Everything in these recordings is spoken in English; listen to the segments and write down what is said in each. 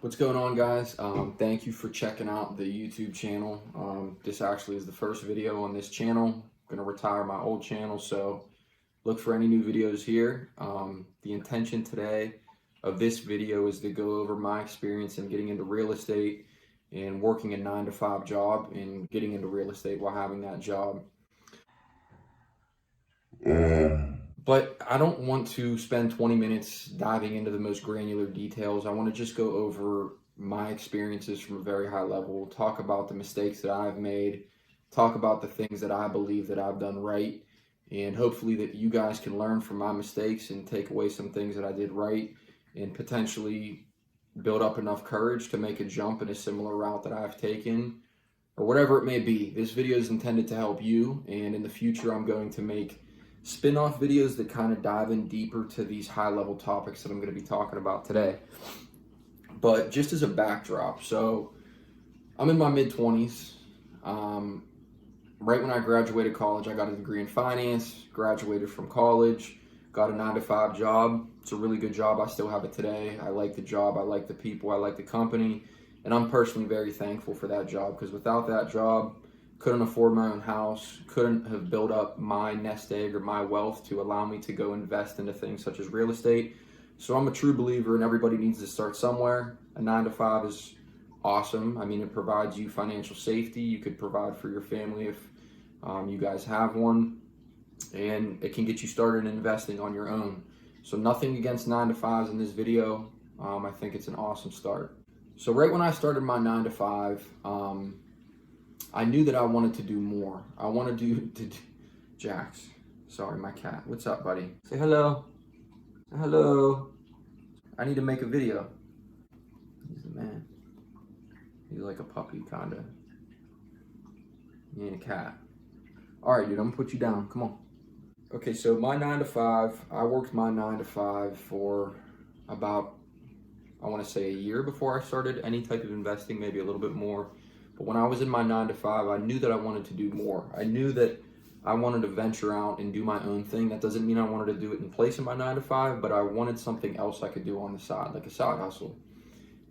What's going on, guys? Thank you for checking out the YouTube channel. This actually is the first video on this channel. I'm gonna retire my old channel, so look for any new videos here. The intention today of this video is to go over my experience in getting into real estate and working a 9-to-5 job and getting into real estate while having that job. But I don't want to spend 20 minutes diving into the most granular details. I want to just go over my experiences from a very high level, talk about the mistakes that I've made, talk about the things that I believe that I've done right, and hopefully that you guys can learn from my mistakes and take away some things that I did right and potentially build up enough courage to make a jump in a similar route that I've taken or whatever it may be. This video is intended to help you, and in the future I'm going to make spin-off videos that kind of dive in deeper to these high-level topics that I'm going to be talking about today. But just as a backdrop, so I'm in my mid-20s. Right when I graduated college, I got a degree in finance, graduated from college, got a 9-to-5 job. It's a really good job. I still have it today. I like the job. I like the people. I like the company. And I'm personally very thankful for that job, because without that job, couldn't afford my own house, couldn't have built up my nest egg or my wealth to allow me to go invest into things such as real estate. So I'm a true believer in everybody needs to start somewhere. A 9-to-5 is awesome. I mean, it provides you financial safety. You could provide for your family if you guys have one, and it can get you started in investing on your own. So nothing against 9-to-5s in this video. I think it's an awesome start. So right when I started my 9-to-5, I knew that I wanted to do more. I wanted to Jax, sorry, my cat. What's up, buddy? Say hello. Say hello. I need to make a video. He's the man. He's like a puppy, kinda. He ain't a cat. All right, dude, I'm gonna put you down. Come on. Okay, so my 9-to-5, I worked my 9-to-5 for about, I want to say, a year before I started any type of investing, maybe a little bit more. But when I was in my 9-to-5, I knew that I wanted to do more. I knew that I wanted to venture out and do my own thing. That doesn't mean I wanted to do it in place of my 9-to-5, but I wanted something else I could do on the side, like a side hustle.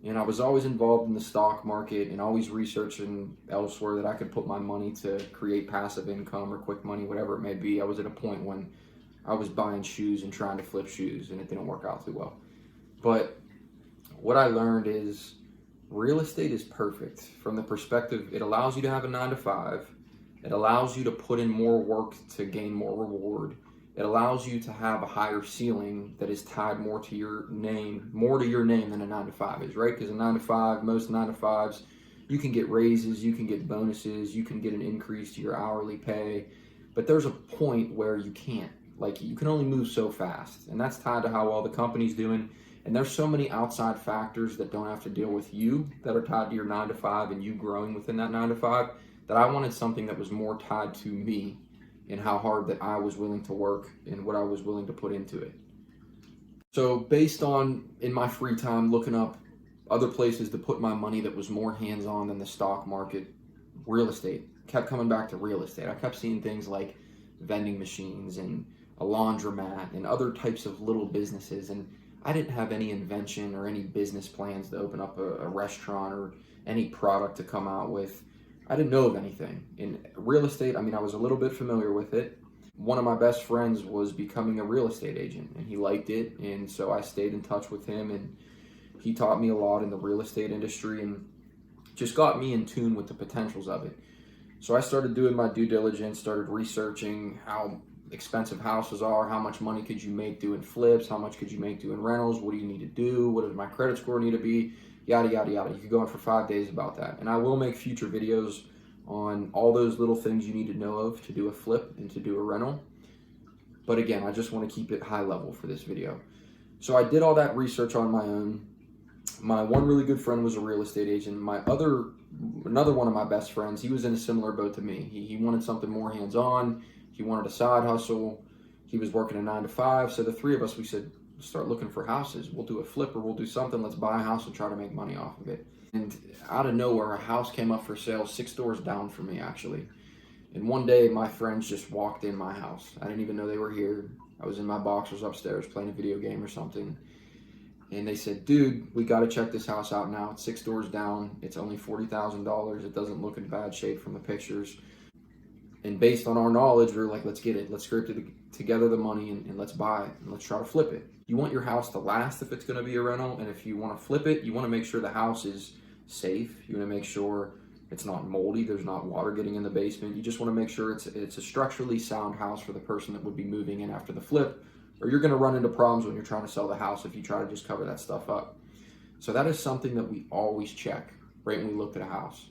And I was always involved in the stock market and always researching elsewhere that I could put my money to create passive income or quick money, whatever it may be. I was at a point when I was buying shoes and trying to flip shoes, and it didn't work out too well. But what I learned is real estate is perfect from the perspective, it allows you to have a 9-to-5. It allows you to put in more work to gain more reward. It allows you to have a higher ceiling that is tied more to your name than a 9-to-5 is, right? Because a 9-to-5, most 9-to-5s, you can get raises, you can get bonuses, you can get an increase to your hourly pay, but there's a point where you can't. Like, you can only move so fast, and that's tied to how well the company's doing. And there's so many outside factors that don't have to deal with you that are tied to your 9-to-5 and you growing within that 9-to-5, that I wanted something that was more tied to me and how hard that I was willing to work and what I was willing to put into it. So based on, in my free time, looking up other places to put my money that was more hands-on than the stock market, real estate, kept coming back to real estate. I kept seeing things like vending machines and a laundromat and other types of little businesses, and I didn't have any invention or any business plans to open up a restaurant or any product to come out with. I didn't know of anything. In real estate, I mean, I was a little bit familiar with it. One of my best friends was becoming a real estate agent, and he liked it, and so I stayed in touch with him, and he taught me a lot in the real estate industry and just got me in tune with the potentials of it. So I started doing my due diligence, started researching how expensive houses are, how much money could you make doing flips, how much could you make doing rentals, what do you need to do, what does my credit score need to be, yada, yada, yada. You could go on for 5 days about that. And I will make future videos on all those little things you need to know of to do a flip and to do a rental. But again, I just want to keep it high level for this video. So I did all that research on my own. My one really good friend was a real estate agent. Another one of my best friends, he was in a similar boat to me. He wanted something more hands-on. He wanted a side hustle. He was working a 9-to-5. So the three of us, we said, start looking for houses. We'll do a flip or we'll do something. Let's buy a house and try to make money off of it. And out of nowhere, a house came up for sale 6 doors down from me, actually. And one day, my friends just walked in my house. I didn't even know they were here. I was in my boxers upstairs playing a video game or something. and they said, dude, we got to check this house out now. It's 6 doors down. It's only $40,000. It doesn't look in bad shape from the pictures. And based on our knowledge, we were like, let's get it. Let's scrape together the money and let's buy it and let's try to flip it. You want your house to last if it's going to be a rental. And if you want to flip it, you want to make sure the house is safe. You want to make sure it's not moldy. There's not water getting in the basement. You just want to make sure it's a structurally sound house for the person that would be moving in after the flip, or you're going to run into problems when you're trying to sell the house if you try to just cover that stuff up. So that is something that we always check right when we look at a house.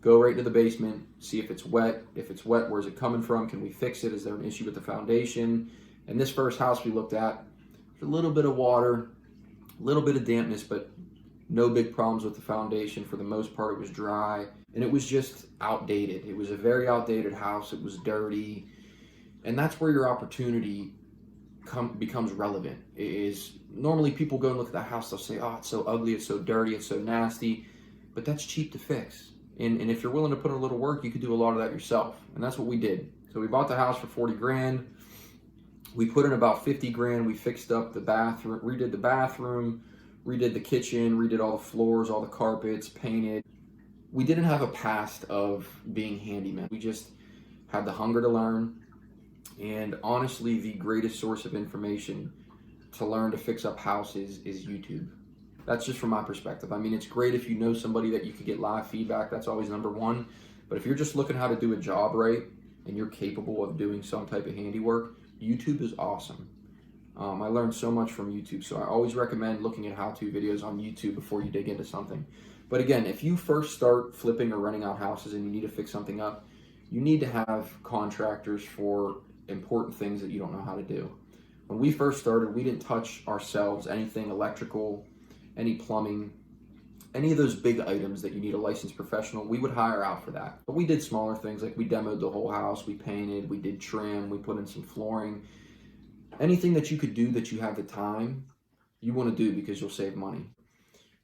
Go right to the basement, see if it's wet. If it's wet, where's it coming from? Can we fix it? Is there an issue with the foundation? And this first house we looked at, there's a little bit of water, a little bit of dampness, but no big problems with the foundation. For the most part, it was dry, and it was just outdated. It was a very outdated house. It was dirty, and that's where your opportunity becomes relevant. Is normally people go and look at the house, they'll say, oh, it's so ugly, it's so dirty, it's so nasty, but that's cheap to fix. And if you're willing to put in a little work, you could do a lot of that yourself. And that's what we did. So we bought the house for 40 grand. We put in about 50 grand. We fixed up the bathroom, redid the bathroom, redid the kitchen, redid all the floors, all the carpets, painted. We didn't have a past of being handyman. We just had the hunger to learn. And honestly, the greatest source of information to learn to fix up houses is YouTube. That's just from my perspective. I mean, it's great if you know somebody that you could get live feedback. That's always number one. But if you're just looking how to do a job right and you're capable of doing some type of handiwork, YouTube is awesome. I learned so much from YouTube. So I always recommend looking at how-to videos on YouTube before you dig into something. But again, if you first start flipping or renting out houses and you need to fix something up, you need to have contractors for important things that you don't know how to do. When we first started, we didn't touch ourselves anything electrical, any plumbing, any of those big items that you need a licensed professional. We would hire out for that. But we did smaller things, like we demoed the whole house, we painted, we did trim, we put in some flooring. Anything that you could do that you have the time, you want to do because you'll save money.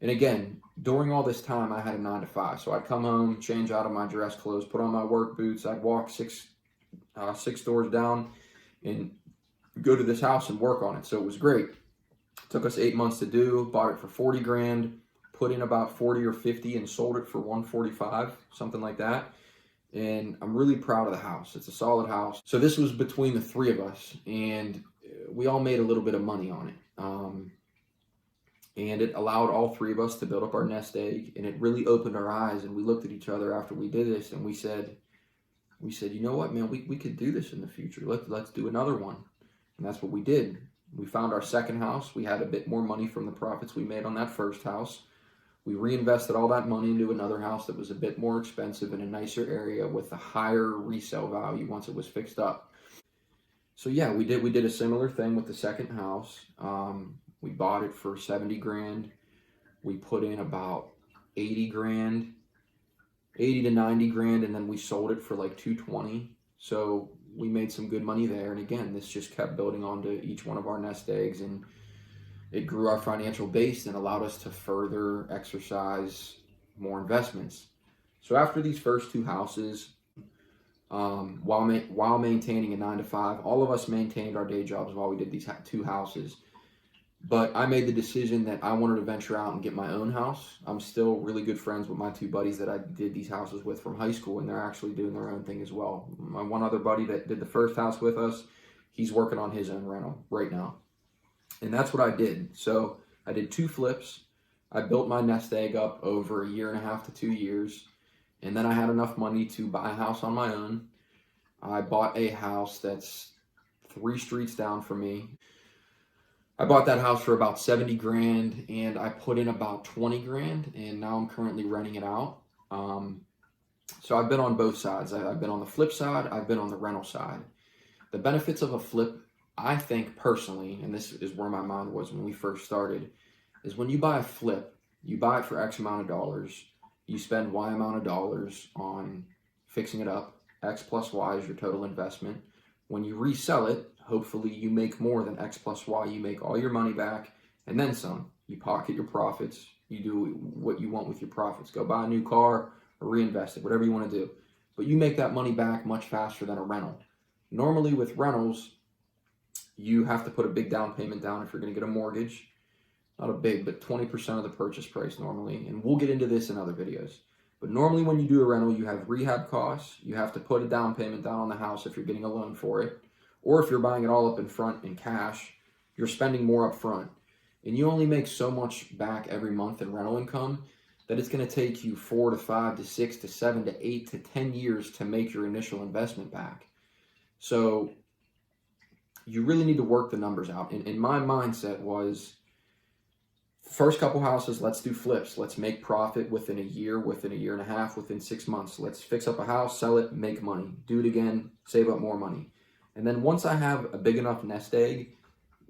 And again, during all this time, I had a 9 to 5. So I'd come home, change out of my dress clothes, put on my work boots, I'd walk six doors down and go to this house and work on it. So it was great. Took us 8 months to do, bought it for 40 grand, put in about 40 or 50 and sold it for 145, something like that. And I'm really proud of the house. It's a solid house. So this was between the three of us, and we all made a little bit of money on it. And it allowed all three of us to build up our nest egg, and it really opened our eyes. And we looked at each other after we did this, and we said, you know what, man, we could do this in the future. Let's do another one. And that's what we did. We found our second house. We had a bit more money from the profits we made on that first house. We reinvested all that money into another house that was a bit more expensive in a nicer area with a higher resale value once it was fixed up. So yeah, we did a similar thing with the second house. We bought it for 70 grand. We put in about 80 grand, 80 to 90 grand, and then we sold it for like 220. So we made some good money there. And again, this just kept building onto each one of our nest eggs, and it grew our financial base and allowed us to further exercise more investments. So after these first two houses, while maintaining a 9 to 5, all of us maintained our day jobs while we did these two houses. But I made the decision that I wanted to venture out and get my own house. I'm still really good friends with my two buddies that I did these houses with from high school, and they're actually doing their own thing as well. My one other buddy that did the first house with us, he's working on his own rental right now. And that's what I did. So I did 2 flips. I built my nest egg up over 1.5 to 2 years. And then I had enough money to buy a house on my own. I bought a house that's 3 streets down from me. I bought that house for about 70 grand, and I put in about 20 grand, and now I'm currently renting it out. So I've been on both sides. I've been on the flip side, I've been on the rental side. The benefits of a flip, I think personally, and this is where my mind was when we first started, is when you buy a flip, you buy it for X amount of dollars, you spend Y amount of dollars on fixing it up, X plus Y is your total investment. When you resell it, hopefully you make more than X plus Y. You make all your money back and then some. You pocket your profits. You do what you want with your profits. Go buy a new car or reinvest it, whatever you want to do. But you make that money back much faster than a rental. Normally with rentals, you have to put a big down payment down if you're going to get a mortgage. not a big, but 20% of the purchase price normally. And we'll get into this in other videos. But normally when you do a rental, you have rehab costs. You have to put a down payment down on the house if you're getting a loan for it. Or if you're buying it all up in front in cash, you're spending more up front. And you only make so much back every month in rental income that it's going to take you 4 to 5 to 6 to 7 to 8 to 10 years to make your initial investment back. So you really need to work the numbers out. And my mindset was, first couple houses, let's do flips. Let's make profit within a year and a half, within 6 months. Let's fix up a house, sell it, make money. Do it again, save up more money. And then once I have a big enough nest egg,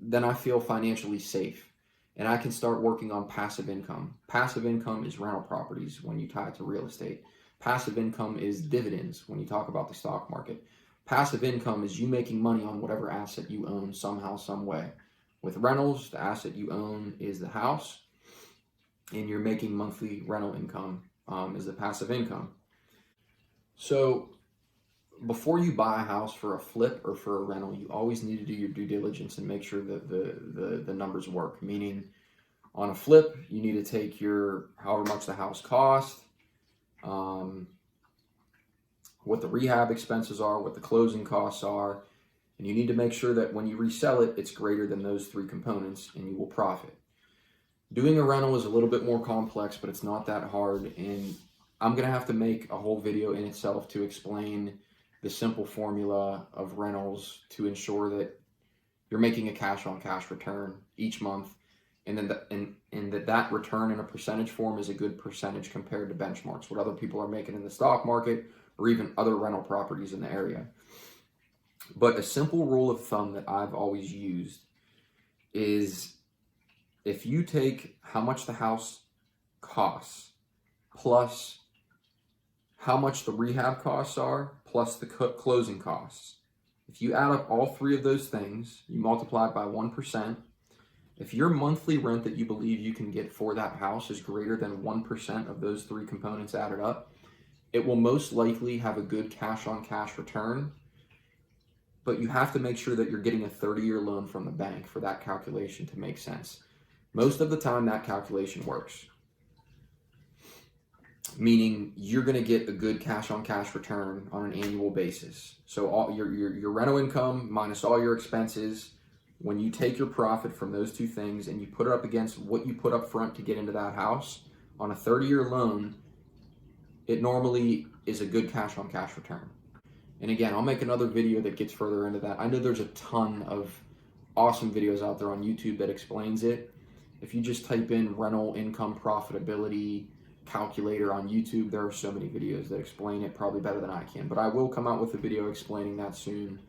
then I feel financially safe. And I can start working on passive income. Passive income is rental properties when you tie it to real estate. Passive income is dividends when you talk about the stock market. Passive income is you making money on whatever asset you own somehow, some way. With rentals, the asset you own is the house, and you're making monthly rental income is the passive income. So before you buy a house for a flip or for a rental, you always need to do your due diligence and make sure that the numbers work. Meaning, on a flip, you need to take your however much the house cost, what the rehab expenses are, what the closing costs are, and you need to make sure that when you resell it, it's greater than those 3 components, and you will profit. Doing a rental is a little bit more complex, but it's not that hard, and I'm going to have to make a whole video in itself to explain the simple formula of rentals to ensure that you're making a cash-on-cash return each month, and then that return in a percentage form is a good percentage compared to benchmarks, what other people are making in the stock market or even other rental properties in the area. But a simple rule of thumb that I've always used is, if you take how much the house costs plus how much the rehab costs are plus the closing costs, if you add up all 3 of those things, you multiply it by 1%, if your monthly rent that you believe you can get for that house is greater than 1% of those 3 components added up, it will most likely have a good cash-on-cash return. But you have to make sure that you're getting a 30-year loan from the bank for that calculation to make sense. Most of the time, that calculation works. Meaning you're going to get a good cash-on-cash return on an annual basis. So all your rental income minus all your expenses, when you take your profit from those 2 things and you put it up against what you put up front to get into that house, on a 30-year loan, it normally is a good cash-on-cash return. And again, I'll make another video that gets further into that. I know there's a ton of awesome videos out there on YouTube that explains it. If you just type in rental income profitability calculator on YouTube, there are so many videos that explain it probably better than I can. But I will come out with a video explaining that soon.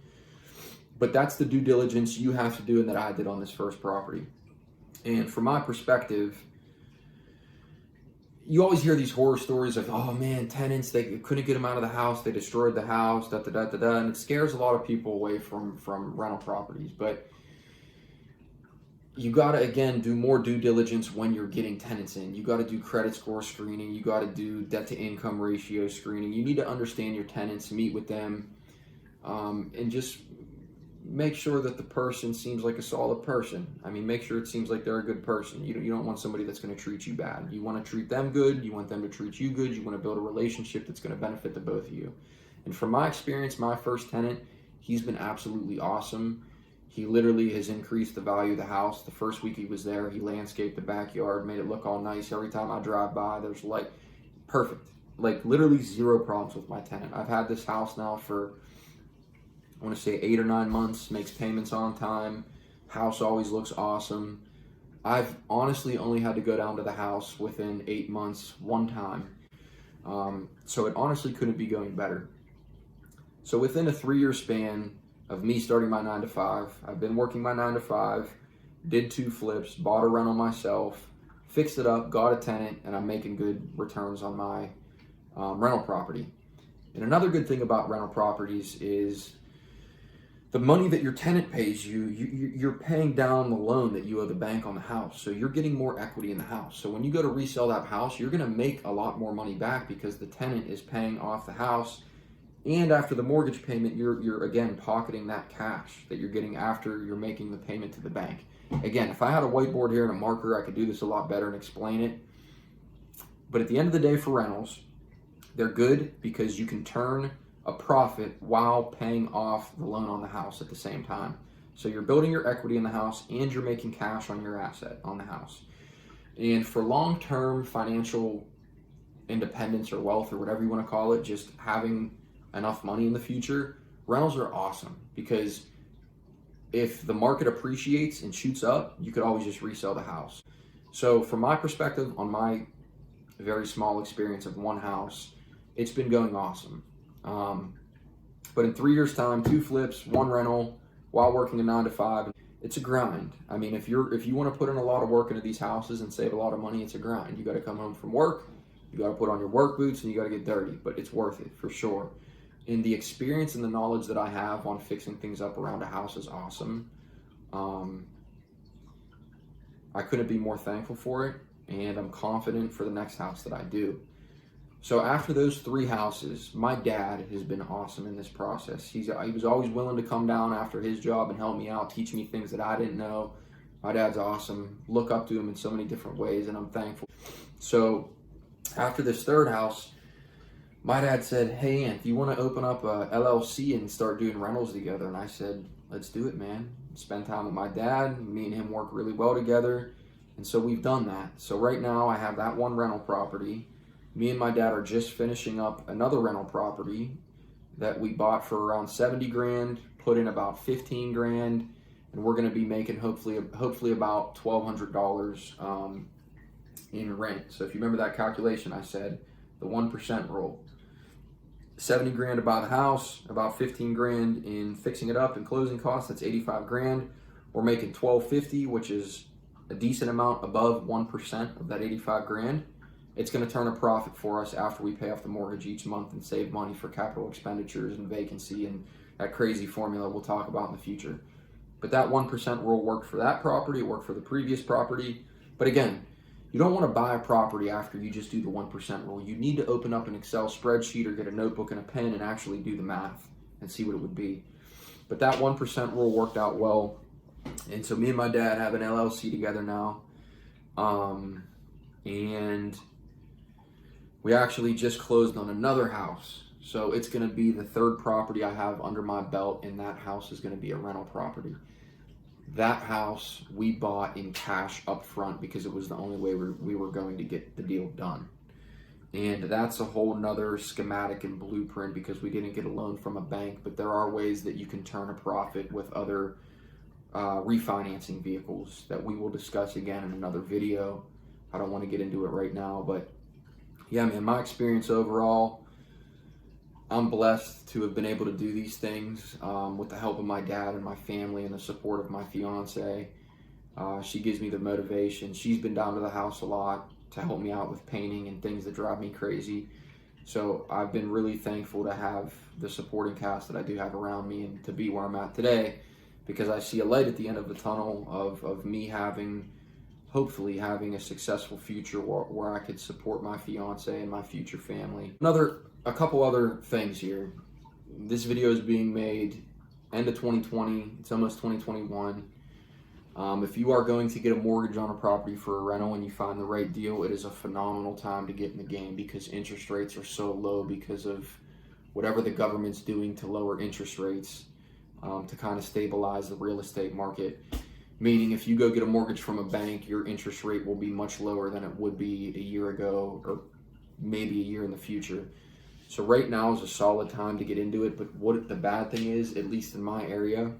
But that's the due diligence you have to do and that I did on this first property. And from my perspective, you always hear these horror stories of, oh man, tenants, they couldn't get them out of the house, they destroyed the house, and it scares a lot of people away from rental properties. But you got to, again, do more due diligence when you're getting tenants in. You got to do credit score screening, you got to do debt to income ratio screening. You need to understand your tenants, meet with them, and just make sure that the person seems like a solid person. I mean, make sure it seems like they're a good person. You don't want somebody that's going to treat you bad. You want to treat them good. You want them to treat you good. You want to build a relationship that's going to benefit the both of you. And from my experience, my first tenant, he's been absolutely awesome. He literally has increased the value of the house. The first week he was there, he landscaped the backyard, made it look all nice. Every time I drive by, there's like, perfect. Like literally 0 problems with my tenant. I've had this house now for, I want to say 8 or 9 months, makes payments on time, house always looks awesome. I've honestly only had to go down to the house within 8 months one time. So it honestly couldn't be going better. So within a 3-year span of me starting my 9 to 5, I've been working my 9 to 5, did 2 flips, bought a rental myself, fixed it up, got a tenant, and I'm making good returns on my rental property. And another good thing about rental properties is the money that your tenant pays you're paying down the loan that you owe the bank on the house. So you're getting more equity in the house. So when you go to resell that house, you're going to make a lot more money back because the tenant is paying off the house And after the mortgage payment, you're again pocketing that cash that you're getting after you're making the payment to the bank. Again, if I had a whiteboard here and a marker, I could do this a lot better and explain it. But at the end of the day, for rentals, they're good because you can turn a profit while paying off the loan on the house at the same time. So you're building your equity in the house and you're making cash on your asset on the house. And for long-term financial independence or wealth or whatever you want to call it, just having enough money in the future, rentals are awesome because if the market appreciates and shoots up, you could always just resell the house. So from my perspective, on my very small experience of one house, it's been going awesome. But in 3 years' time, 2 flips, 1 rental, while working a 9 to 5, it's a grind. I mean, if you want to put in a lot of work into these houses and save a lot of money, it's a grind. You got to come home from work, you got to put on your work boots, and you got to get dirty. But it's worth it for sure. And the experience and the knowledge that I have on fixing things up around a house is awesome. I couldn't be more thankful for it, and I'm confident for the next house that I do. So after those 3 houses, my dad has been awesome in this process. He was always willing to come down after his job and help me out, teach me things that I didn't know. My dad's awesome. Look up to him in so many different ways, and I'm thankful. So after this 3rd house, my dad said, "Hey, Ant, do you want to open up a LLC and start doing rentals together?" And I said, "Let's do it, man. Spend time with my dad. Me and him work really well together." And so we've done that. So right now I have that 1 rental property. Me and my dad are just finishing up another rental property that we bought for around 70 grand, put in about 15 grand, and we're going to be making hopefully about $1,200 in rent. So if you remember that calculation, I said the 1% rule. 70 grand to buy the house, about 15 grand in fixing it up and closing costs, that's 85 grand. We're making 1250, which is a decent amount above 1% of that 85 grand. It's going to turn a profit for us after we pay off the mortgage each month and save money for capital expenditures and vacancy and that crazy formula we'll talk about in the future. But that 1% rule worked for that property, it worked for the previous property. But again, you don't want to buy a property after you just do the 1% rule. You need to open up an Excel spreadsheet or get a notebook and a pen and actually do the math and see what it would be. But that 1% rule worked out well. And so me and my dad have an LLC together now. And we actually just closed on another house. So it's going to be the 3rd property I have under my belt, and that house is going to be a rental property. That house we bought in cash up front because it was the only way we were going to get the deal done. And that's a whole nother schematic and blueprint because we didn't get a loan from a bank, but there are ways that you can turn a profit with other refinancing vehicles that we will discuss again in another video. I don't want to get into it right now, but yeah, man, my experience overall, I'm blessed to have been able to do these things with the help of my dad and my family and the support of my fiance. She gives me the motivation. She's been down to the house a lot to help me out with painting and things that drive me crazy. So I've been really thankful to have the supporting cast that I do have around me and to be where I'm at today, because I see a light at the end of the tunnel of me hopefully having a successful future where I could support my fiance and my future family. A couple other things here. This video is being made end of 2020. It's almost 2021. If you are going to get a mortgage on a property for a rental and you find the right deal, it is a phenomenal time to get in the game because interest rates are so low because of whatever the government's doing to lower interest rates to kind of stabilize the real estate market. Meaning if you go get a mortgage from a bank, your interest rate will be much lower than it would be a year ago or maybe a year in the future. So right now is a solid time to get into it. But what the bad thing is, at least in my area,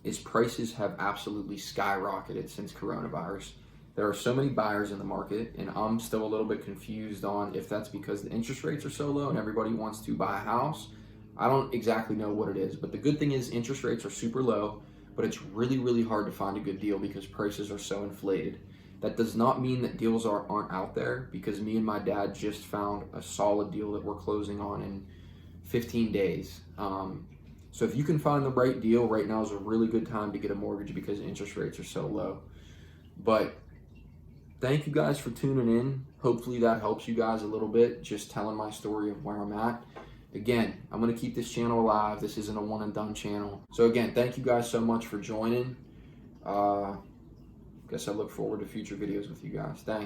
is prices have absolutely skyrocketed since coronavirus. There are so many buyers in the market, and I'm still a little bit confused on if that's because the interest rates are so low and everybody wants to buy a house. I don't exactly know what it is, but the good thing is interest rates are super low, but it's really, really hard to find a good deal because prices are so inflated. That does not mean that deals aren't out there, because me and my dad just found a solid deal that we're closing on in 15 days. So if you can find the right deal, right now is a really good time to get a mortgage because interest rates are so low. But thank you guys for tuning in. Hopefully that helps you guys a little bit, just telling my story of where I'm at. Again, I'm going to keep this channel alive. This isn't a one and done channel. So again, thank you guys so much for joining. Guess I look forward to future videos with you guys. Thanks.